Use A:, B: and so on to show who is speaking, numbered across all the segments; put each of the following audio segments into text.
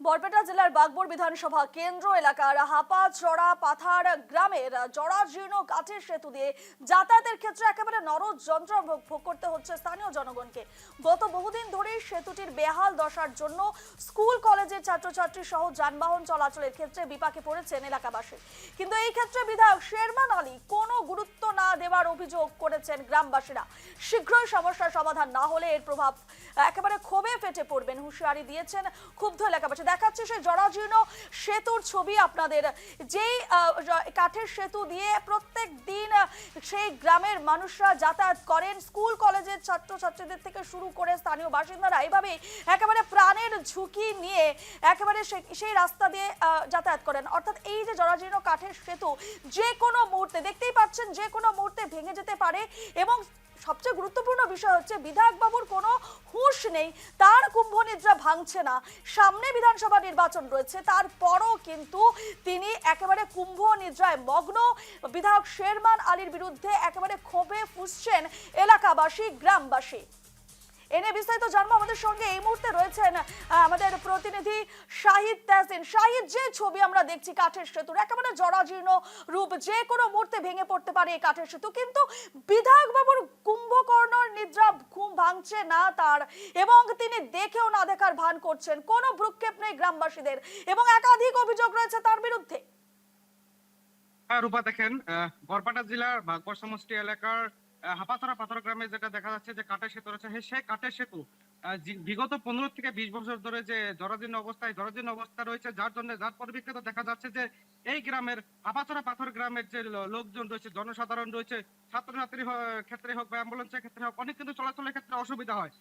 A: বরপেটা জেলার বাগবর বিধানসভা কেন্দ্র এলাকার হাপাচড়া পাথার গ্রামের জরাজীর্ণ কাঠের সেতু দিয়ে যাতায়াতের ক্ষেত্রে একেবারে নরযন্ত্র ভোগ করতে হচ্ছে স্থানীয় জনগণকে। গত বহুদিন ধরে সেতুটির বেহাল দশার জন্য স্কুল কলেজের ছাত্রছাত্রী সহ যানবাহন চলাচলের ক্ষেত্রে বিপাকে পড়েছেন এলাকাবাসী। কিন্তু এই ক্ষেত্রে বিধায়ক শেরমান আলী কোনো গুরুত্ব না দেওয়ার অভিযোগ করেছেন গ্রামবাসীরা। শীঘ্রই সমস্যার সমাধান না হলে এর প্রভাব একেবারে ক্ষোভে ফেটে পড়বেন হুঁশিয়ারি দিয়েছেন ক্ষুব্ধ এলাকাবাসী। দেখাচ্ছে সেই জরাজীর্ণ সেতুর ছবি আপনাদের, যেই কাঠের সেতু দিয়ে প্রত্যেক দিন সেই গ্রামের মানুষরা যাতায়াত করেন, স্কুল কলেজের ছাত্রছাত্রীদের থেকে শুরু করে স্থানীয় বাসিন্দারা এইভাবে একেবারে প্রাণের ঝুঁকি নিয়ে একেবারে সেই রাস্তা দিয়ে যাতায়াত করেন। অর্থাৎ এই যে জরাজীর্ণ কাঠের সেতু যে কোনো মুহূর্তে, দেখতেই পাচ্ছেন, যে কোনো মুহূর্তে ভেঙে যেতে পারে। এবং সবচেয়ে গুরুত্বপূর্ণ বিষয় হচ্ছে বিধায়ক বাবুর কোনো হুঁশ নেই, তার কুম্ভ নিদ্রা ভাঙছে না। সামনে বিধানসভা নির্বাচন রয়েছে, তারপরও কিন্তু তিনি একেবারে কুম্ভ নিদ্রায় মগ্ন। বিধায়ক শেরমান আলীর বিরুদ্ধে একেবারে ক্ষোভে ফুঁসছেন এলাকাবাসী, গ্রামবাসী। এনে বিস্তারিত জানবো, আমাদের সঙ্গে এই মুহূর্তে রয়েছেন আমাদের প্রতিনিধি শাহিদ তাহসিন। শাহিদ, যে ছবি আমরা দেখছি কাঠের সেতুর একেবারে জরাজীর্ণ রূপ, যে কোনো মুহূর্তে ভেঙে পড়তে পারে এই কাঠের সেতু, কিন্তু বিধায়ক বাবুর কুম্ভকর্ণর নিদ্রা ঘুম ভাঙছে না তার, এবং তিনি দেখেও না দেখার ভান করছেন, কোনো ভ্রুক্ষেপ নেই গ্রামবাসীদের, এবং একাধিক অভিযোগ রয়েছে তার বিরুদ্ধে।
B: রূপা, দেখেন, বরপেটা জেলার বাগবর সমষ্টি এলাকার হাপাচড়া পাথর গ্রামে যেটা দেখা যাচ্ছে যে কাঠের সেতু রয়েছে, সেই কাঠের সেতু বিগত 15 থেকে 20 বছর ধরে যে জরাজীর্ণ অবস্থা রয়েছে, যার পরিপ্রেক্ষিতে দেখা যাচ্ছে যে এই গ্রামের হাপাচড়া পাথর গ্রামের যে লোকজন রয়েছে, জনসাধারণ রয়েছে, ছাত্রছাত্রী ক্ষেত্রে হোক বা অ্যাম্বুলেন্সের ক্ষেত্রে হোক, অনেক কিন্তু চলাচলের ক্ষেত্রে অসুবিধা হয়।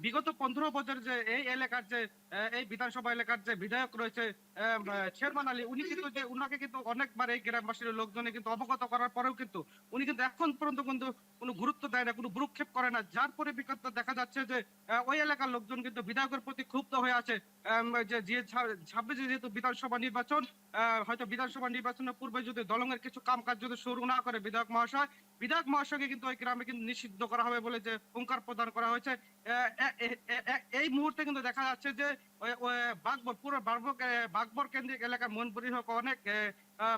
B: বিগত 15 বছর যে এই এলাকার যে এই বিধানসভা এলাকার যে বিধায়ক রয়েছে শেরমান আলী, উনি কিন্তু উনাকে কিন্তু অনেকবার এই গ্রামবাসীর লোকজনে কিন্তু অবগত করার পরেও কিন্তু উনি কিন্তু এখন পর্যন্ত কিন্তু কোনো গুরুত্ব দেয় না, কোনো ভ্রুক্ষেপ করে না। যার পরিপ্রেক্ষিতে দেখা যাচ্ছে যে ওই এলাকার লোকজন কিন্তু বিধায়কের প্রতি ক্ষুব্ধ হয়ে আছে। যে 26 যেহেতু বিধানসভা নির্বাচন, হয়তো বিধানসভা নির্বাচনের পূর্বে যদি দলঙের কিছু কাম কাজ যদি শুরু না করে বিধায়ক মহাশয়কে কিন্তু ওই গ্রামে কিন্তু নিষিদ্ধ করা হবে বলে যে হুঙ্কার প্রদান করা হয়েছে। এই মুহূর্তে কিন্তু দেখা যাচ্ছে যে বাগবর কেন্দ্রিক এলাকার মনপুরি হোক, অনেক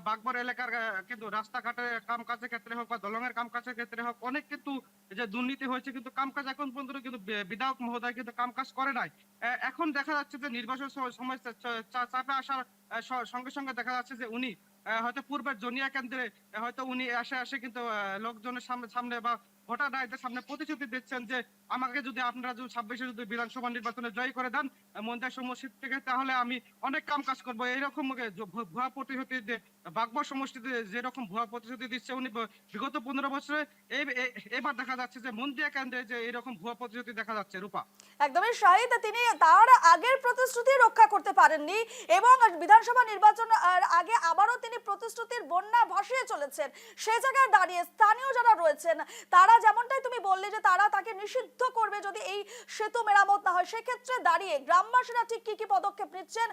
B: বাগবর এলাকার কিন্তু রাস্তাঘাটের কাম কাজের ক্ষেত্রে হোক বা দলঙের কাম কাজের ক্ষেত্রে হোক, অনেক কিন্তু যে দুর্নীতি হয়েছে, কিন্তু কাম কাজ এখন পর্যন্ত কিন্তু বিধায়ক মহোদয় কিন্তু কাম কাজ করে নাই। এখন দেখা যাচ্ছে যে নির্বাচন সময় চাপে আসার সঙ্গে সঙ্গে দেখা যাচ্ছে যে উনি হয়তো পূর্বের জনিয়া কেন্দ্রে হয়তো উনি আসে কিন্তু লোকজনের সামনে বা ভোটার রায়দের সামনে প্রতিশ্রুতি দিচ্ছেন যে আমাকে যদি আপনারা 26-এ যদি বিধানসভা নির্বাচনে জয় করে দেন মন্দির সমষ্টি থেকে, তাহলে আমি অনেক কাম কাজ করবো। এইরকম ভুয়া প্রতিশ্রুতি বাগবর সমষ্টিতে যেরকম ভুয়া প্রতিশ্রুতি দিচ্ছে উনি বিগত 15 বছরে, এবার দেখা যাচ্ছে যে মন্দিয়া কেন্দ্রে যে এরকম ভুয়া প্রতিশ্রুতি দেখা যাচ্ছে। রূপা,
A: একদমই শাহিদ, তিনি তার আগের প্রতিশ্রুতি রক্ষা করতে পারেননি এবং বিধানসভা নির্বাচন আগে আবারও তিনি প্রতিশ্রুতির বন্যা ভাসিয়ে চলেছেন। সে জায়গায় দাঁড়িয়ে স্থানীয় যারা রয়েছেন তারা, যেমনটাই তুমি বললে যে তারা তাকে নিষিদ্ধ করবে যদি এই সেতু মেরামত না হয়, সেক্ষেত্রে দাঁড়িয়ে গ্রামবাসীরা ঠিক কি কি পদক্ষেপ নিচ্ছেন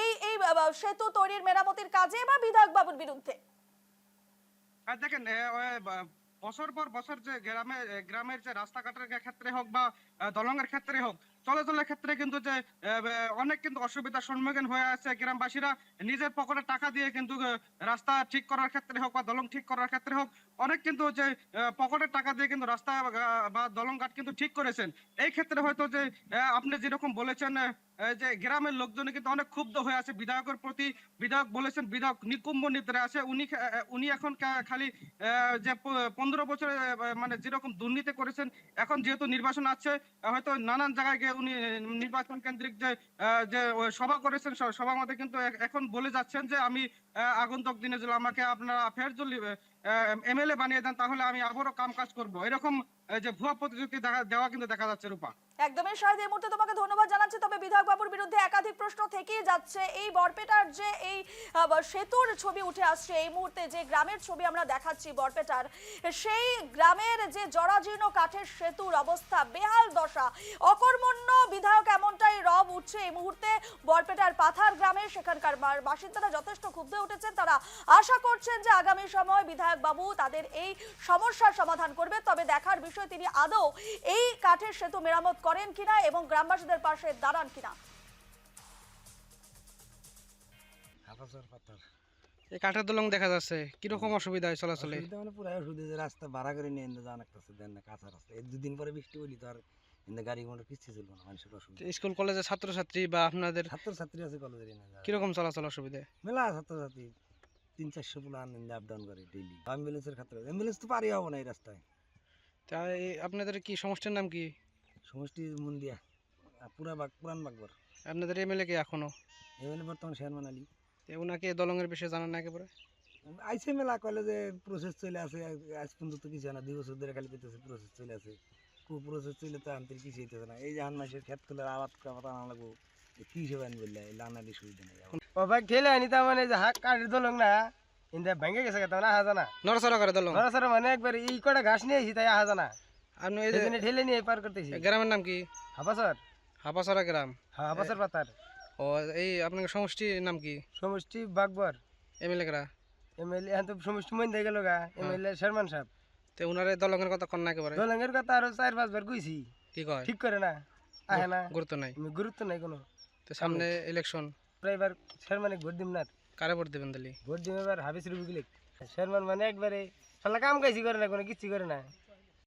A: এই এই সেতু তৈরির মেরামতির কাজে বা বিধায়ক বাবুর বিরুদ্ধে?
B: দেখেন, বছর পর বছর যে গ্রামের যে রাস্তাঘাটের ক্ষেত্রে হোক বা দলঙের ক্ষেত্রে হোক, চলাচলের ক্ষেত্রে কিন্তু যে অনেক কিন্তু অসুবিধার সম্মুখীন হয়ে আছে গ্রামবাসীরা। নিজের পকেটে টাকা দিয়ে কিন্তু রাস্তা ঠিক করার ক্ষেত্রে হোক বা দলং ঠিক করার ক্ষেত্রে হোক, অনেক কিন্তু যে পকেটের টাকা দিয়ে কিন্তু রাস্তা বা দলং ঘাট কিন্তু ঠিক করেছেন। এই ক্ষেত্রে হয়তো যে আপনি যেরকম বলেছেন যে গ্রামের লোকজন কিন্তু অনেক ক্ষুব্ধ হয়ে আছে বিধায়কের প্রতি। বিধায়ক বলেছেন বিধায়ক নিকুম্ভ নিদ্রায় আছে। উনি এখন খালি যে 15 বছরে মানে যেরকম দুর্নীতি করেছেন, এখন যেহেতু নির্বাচন আছে হয়তো নানান জায়গায় গিয়ে উনি নির্বাচন কেন্দ্রিক যে সভা করেছেন, সভা মধ্যে কিন্তু এখন বলে যাচ্ছেন যে আমি আগন্তুক দিনে যদি আমাকে আপনারা ফের যদি এমএলএ বানিয়ে দেন তাহলে আমি আবারও কাম কাজ করবো। এরকম যে ভুয়া প্রতিশ্রুতি দেওয়া কিন্তু দেখা যাচ্ছে। রূপা,
A: একদমই শাহিদ, এই মুহূর্তে তোমাকে ধন্যবাদ জানাচ্ছি। তবে বিধায়ক বাবুর বিরুদ্ধে একাধিক প্রশ্ন থেকেই যাচ্ছে। এই বরপেটার যে এই সেতুর ছবি উঠে আসছে এই মুহূর্তে, যে গ্রামের ছবি আমরা দেখাচ্ছি বরপেটার, সেই গ্রামের যে জরাজীর্ণ কাঠের সেতুর অবস্থা, বেহাল দশা, অকর্মণ্য বিধায়ক, এমনটাই রব উঠছে এই মুহূর্তে বরপেটার পাথার গ্রামে। সেখানকার বাসিন্দারা যথেষ্ট ক্ষুব্ধ উঠেছেন। তারা আশা করছেন যে আগামী সময় বিধায়ক বাবু তাদের এই সমস্যার সমাধান করবে। তবে দেখার বিষয় তিনি আদৌ এই কাঠের সেতু মেরামত করেন কিনা এবং গ্রামবাসীদের পাশে দাঁড়ান কিনা।
C: হাফাজার পাতার
D: এই কাঠের দলং দেখা যাচ্ছে কিরকম অসুবিধা হয় চলাচলে?
C: অসুবিধা মানে পুরাই অসুবিধা যে রাস্তা ভাড়া করে নিয়ে যাওয়া লাগতেছে, দেন না কাঁচা রাস্তা, এই দুদিন পরে বৃষ্টি হইলি তো আর গাড়ি মোটর কিস্তি চলবো না, মানুষের অসুবিধা।
D: স্কুল কলেজে ছাত্রছাত্রী বা আপনাদের
C: ছাত্রছাত্রী আছে কলেজের
D: কিরকম চলাচল অসুবিধা?
C: মেলা ছাত্রছাত্রী 300-400 পুলো আপ ডাউন করে ডেইলি। অ্যাম্বুলেন্সের ক্ষেত্রে অ্যাম্বুলেন্স তো পারি হবো না এই রাস্তায়।
D: তাই আপনাদের কি সমষ্টির নাম কি?
C: সমষ্টি মুন্দিয়া পুরান বাগবর।
D: আপনাদের এমএলএ কি এখনো?
C: এমএলএ বর্তমান শেরমান আলী।
D: ওনাকে দলঙের বিষয়ে জানান না একেবারে?
C: আইসে মেলা কলে যে প্রসেস চলে আছে, আজ পর্যন্ত কিছু হয় না, 2 বছর ধরে খালি পেতেছে প্রসেস চলে আছে। প্রসেস চলে তো আনতে কিছু হইতেছে না। এই যে মাসের ক্ষেত খুলে আবাদ কথা আনা লাগবো, কি হিসেবে আনি বললে এই লানালি সুবিধা নেই।
E: ও ভাই ঠেলে আনি তার মানে যে হাক কাঠের দলং না ইন্দা ভেঙে গেছে কেন না আহা জানা
D: নড়াচড়া করে দলং?
E: নড়াচড়া মানে একবার এই কটা ঘাস নিয়ে এসি তাই আহা জানা,
D: আপনি এই যে
E: সেদিনে ঠেলে নিয়ে পার করতেছি।
D: গ্রামের নাম কি?
E: হাবাসর।
D: হাপাসরা গ্রাম।
E: হ্যাঁ হাবাসর পাতার।
D: ও এই আপনার সমষ্টির নাম কি?
E: সমষ্টি বাগবর।
D: এমএলএ করা?
E: এমএলএ এখন তো সমষ্টি মন দিয়ে গেল গা, এমএলএ শেরমান সাহেব।
D: তো ওনারে দলঙের কথা কন না একেবারে?
E: দলঙের কথা আরো 4-5 বার কইছি,
D: কি কয়?
E: ঠিক করে না, আহে না,
D: গুরুত্ব নাই।
E: গুরুত্ব নাই কোনো।
D: তো সামনে ইলেকশন,
E: প্রায় এবার শেরমানিক ভোট দিম না।
D: কারে ভোট দেবেন তাহলে?
E: ভোট দিম এবার হাবিস রুবিক। শেরমান মানে একবারে শালা কাম কাজই করে না, কোনো কিচ্ছু করে না।